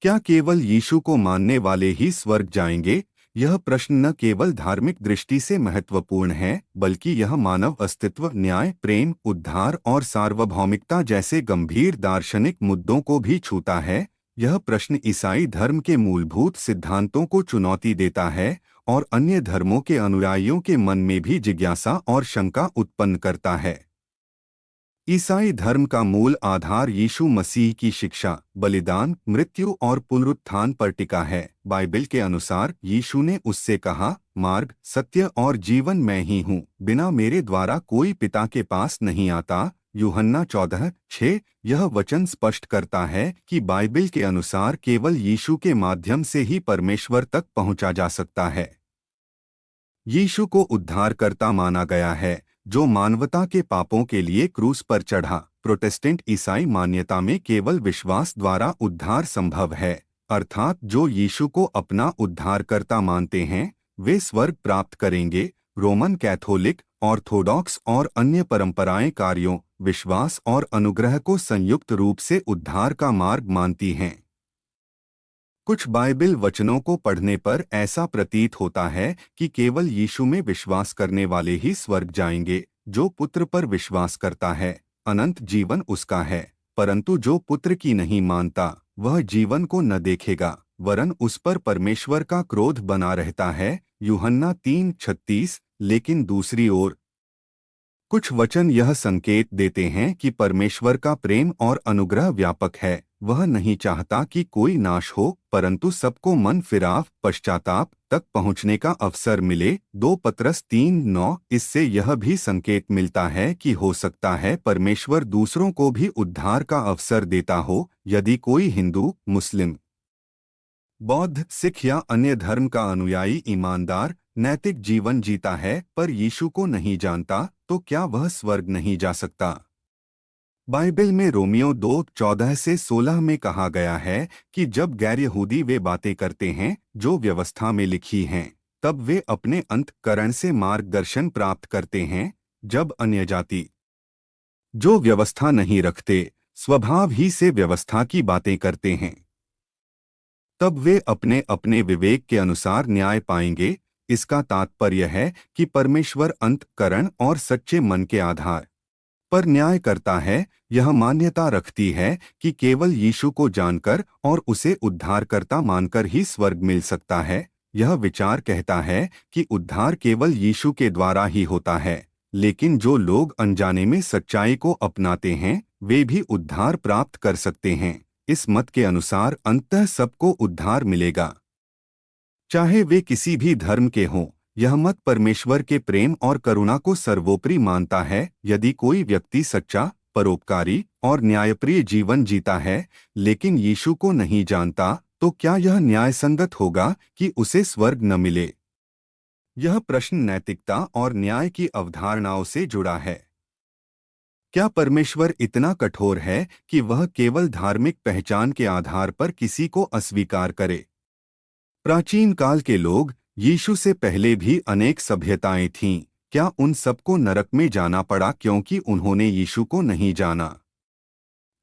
क्या केवल यीशु को मानने वाले ही स्वर्ग जाएंगे? यह प्रश्न न केवल धार्मिक दृष्टि से महत्वपूर्ण है, बल्कि यह मानव अस्तित्व, न्याय, प्रेम, उद्धार और सार्वभौमिकता जैसे गंभीर दार्शनिक मुद्दों को भी छूता है। यह प्रश्न ईसाई धर्म के मूलभूत सिद्धांतों को चुनौती देता है और अन्य धर्मों के अनुयायियों के मन में भी जिज्ञासा और शंका उत्पन्न करता है। ईसाई धर्म का मूल आधार यीशु मसीह की शिक्षा, बलिदान, मृत्यु और पुनरुत्थान पर टिका है। बाइबल के अनुसार यीशु ने उससे कहा, मार्ग, सत्य और जीवन मैं ही हूँ, बिना मेरे द्वारा कोई पिता के पास नहीं आता। यूहन्ना 14:6। यह वचन स्पष्ट करता है कि बाइबल के अनुसार केवल यीशु के माध्यम से ही परमेश्वर तक पहुँचा जा सकता है। यीशु को उद्धारकर्ता माना गया है, जो मानवता के पापों के लिए क्रूस पर चढ़ा। प्रोटेस्टेंट ईसाई मान्यता में केवल विश्वास द्वारा उद्धार संभव है, अर्थात जो यीशु को अपना उद्धारकर्ता मानते हैं वे स्वर्ग प्राप्त करेंगे। रोमन कैथोलिक, ऑर्थोडॉक्स और अन्य परंपराएं कार्यों, विश्वास और अनुग्रह को संयुक्त रूप से उद्धार का मार्ग मानती हैं। कुछ बाइबल वचनों को पढ़ने पर ऐसा प्रतीत होता है कि केवल यीशु में विश्वास करने वाले ही स्वर्ग जाएंगे। जो पुत्र पर विश्वास करता है, अनंत जीवन उसका है, परंतु जो पुत्र की नहीं मानता वह जीवन को न देखेगा, वरन उस पर परमेश्वर का क्रोध बना रहता है। यूहन्ना 3:36। लेकिन दूसरी ओर कुछ वचन यह संकेत देते हैं कि परमेश्वर का प्रेम और अनुग्रह व्यापक है। वह नहीं चाहता कि कोई नाश हो, परंतु सबको मन फिराव, पश्चाताप तक पहुंचने का अवसर मिले। 2 पतरस 3:9। इससे यह भी संकेत मिलता है कि हो सकता है परमेश्वर दूसरों को भी उद्धार का अवसर देता हो। यदि कोई हिंदू, मुस्लिम, बौद्ध, सिख या अन्य धर्म का अनुयायी ईमानदार, नैतिक जीवन जीता है पर यीशु को नहीं जानता, तो क्या वह स्वर्ग नहीं जा सकता? बाइबल में रोमियो 2:14-16 में कहा गया है कि जब गैर यहूदी वे बातें करते हैं जो व्यवस्था में लिखी हैं, तब वे अपने अंतःकरण से मार्गदर्शन प्राप्त करते हैं। जब अन्य जाति जो व्यवस्था नहीं रखते स्वभाव ही से व्यवस्था की बातें करते हैं, तब वे अपने अपने विवेक के अनुसार न्याय पाएंगे। इसका तात्पर्य है कि परमेश्वर अंतःकरण और सच्चे मन के आधार पर न्याय करता है। यह मान्यता रखती है कि केवल यीशु को जानकर और उसे उद्धारकर्ता मानकर ही स्वर्ग मिल सकता है। यह विचार कहता है कि उद्धार केवल यीशु के द्वारा ही होता है, लेकिन जो लोग अनजाने में सच्चाई को अपनाते हैं वे भी उद्धार प्राप्त कर सकते हैं। इस मत के अनुसार अंततः सबको उद्धार मिलेगा, चाहे वे किसी भी धर्म के हों। यह मत परमेश्वर के प्रेम और करुणा को सर्वोपरि मानता है। यदि कोई व्यक्ति सच्चा, परोपकारी और न्यायप्रिय जीवन जीता है लेकिन यीशु को नहीं जानता, तो क्या यह न्यायसंगत होगा कि उसे स्वर्ग न मिले? यह प्रश्न नैतिकता और न्याय की अवधारणाओं से जुड़ा है। क्या परमेश्वर इतना कठोर है कि वह केवल धार्मिक पहचान के आधार पर किसी को अस्वीकार करे? प्राचीन काल के लोग, यीशु से पहले भी अनेक सभ्यताएं थीं, क्या उन सबको नरक में जाना पड़ा क्योंकि उन्होंने यीशु को नहीं जाना?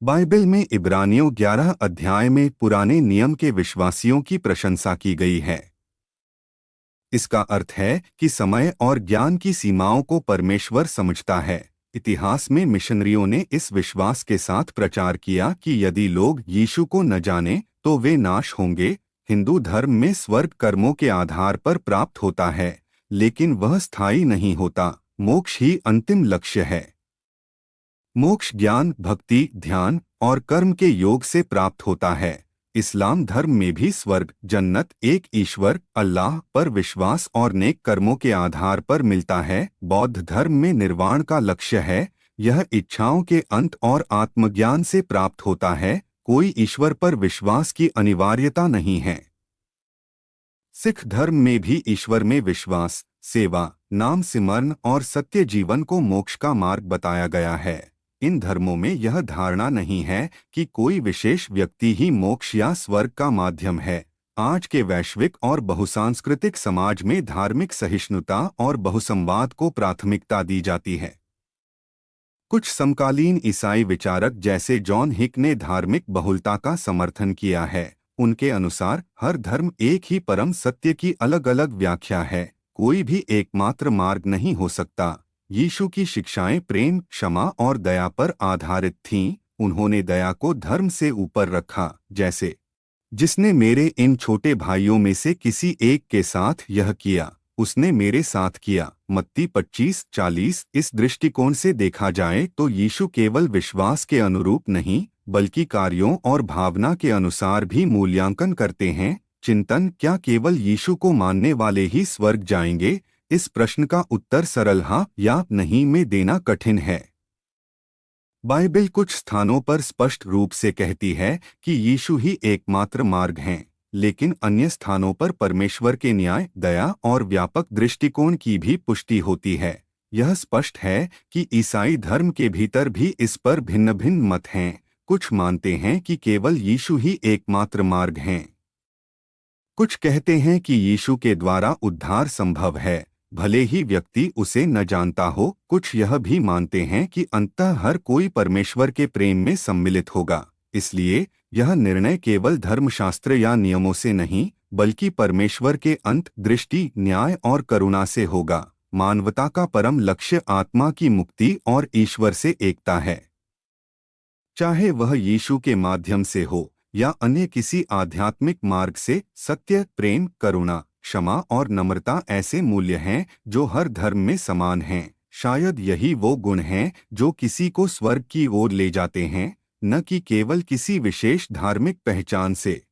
बाइबल में इब्रानियों 11 अध्याय में पुराने नियम के विश्वासियों की प्रशंसा की गई है। इसका अर्थ है कि समय और ज्ञान की सीमाओं को परमेश्वर समझता है। इतिहास में मिशनरियों ने इस विश्वास के साथ प्रचार किया कि यदि लोग यीशु को न जाने तो वे नाश होंगे। हिंदू धर्म में स्वर्ग कर्मों के आधार पर प्राप्त होता है, लेकिन वह स्थायी नहीं होता। मोक्ष ही अंतिम लक्ष्य है। मोक्ष ज्ञान, भक्ति, ध्यान और कर्म के योग से प्राप्त होता है। इस्लाम धर्म में भी स्वर्ग, जन्नत, एक ईश्वर अल्लाह पर विश्वास और नेक कर्मों के आधार पर मिलता है। बौद्ध धर्म में निर्वाण का लक्ष्य है। यह इच्छाओं के अंत और आत्मज्ञान से प्राप्त होता है। कोई ईश्वर पर विश्वास की अनिवार्यता नहीं है। सिख धर्म में भी ईश्वर में विश्वास, सेवा, नाम सिमरन और सत्य जीवन को मोक्ष का मार्ग बताया गया है। इन धर्मों में यह धारणा नहीं है कि कोई विशेष व्यक्ति ही मोक्ष या स्वर्ग का माध्यम है। आज के वैश्विक और बहुसांस्कृतिक समाज में धार्मिक सहिष्णुता और बहुसंवाद को प्राथमिकता दी जाती है। कुछ समकालीन ईसाई विचारक जैसे जॉन हिक ने धार्मिक बहुलता का समर्थन किया है उनके अनुसार हर धर्म एक ही परम सत्य की अलग अलग व्याख्या है, कोई भी एकमात्र मार्ग नहीं हो सकता। यीशु की शिक्षाएं प्रेम, क्षमा और दया पर आधारित थीं। उन्होंने दया को धर्म से ऊपर रखा, जैसे जिसने मेरे इन छोटे भाइयों में से किसी एक के साथ यह किया, उसने मेरे साथ किया। मत्ती 25:40। इस दृष्टिकोण से देखा जाए तो यीशु केवल विश्वास के अनुरूप नहीं, बल्कि कार्यों और भावना के अनुसार भी मूल्यांकन करते हैं। चिंतन: क्या केवल यीशु को मानने वाले ही स्वर्ग जाएंगे? इस प्रश्न का उत्तर सरल हाँ या नहीं में देना कठिन है। बाइबल कुछ स्थानों पर स्पष्ट रूप से कहती है कि यीशु ही एकमात्र मार्ग हैं, लेकिन अन्य स्थानों पर परमेश्वर के न्याय, दया और व्यापक दृष्टिकोण की भी पुष्टि होती है। यह स्पष्ट है कि ईसाई धर्म के भीतर भी इस पर भिन्न भिन्न मत हैं। कुछ मानते हैं कि केवल यीशु ही एकमात्र मार्ग हैं। कुछ कहते हैं कि यीशु के द्वारा उद्धार संभव है, भले ही व्यक्ति उसे न जानता हो। कुछ यह भी मानते हैं कि अंततः हर कोई परमेश्वर के प्रेम में सम्मिलित होगा। इसलिए यह निर्णय केवल धर्मशास्त्र या नियमों से नहीं, बल्कि परमेश्वर के अंत दृष्टि, न्याय और करुणा से होगा। मानवता का परम लक्ष्य आत्मा की मुक्ति और ईश्वर से एकता है। चाहे वह यीशु के माध्यम से हो या अन्य किसी आध्यात्मिक मार्ग से, सत्य, प्रेम, करुणा, क्षमा और नम्रता ऐसे मूल्य हैं जो हर धर्म में समान हैं। शायद यही वो गुण हैं जो किसी को स्वर्ग की ओर ले जाते हैं, न कि केवल किसी विशेष धार्मिक पहचान से।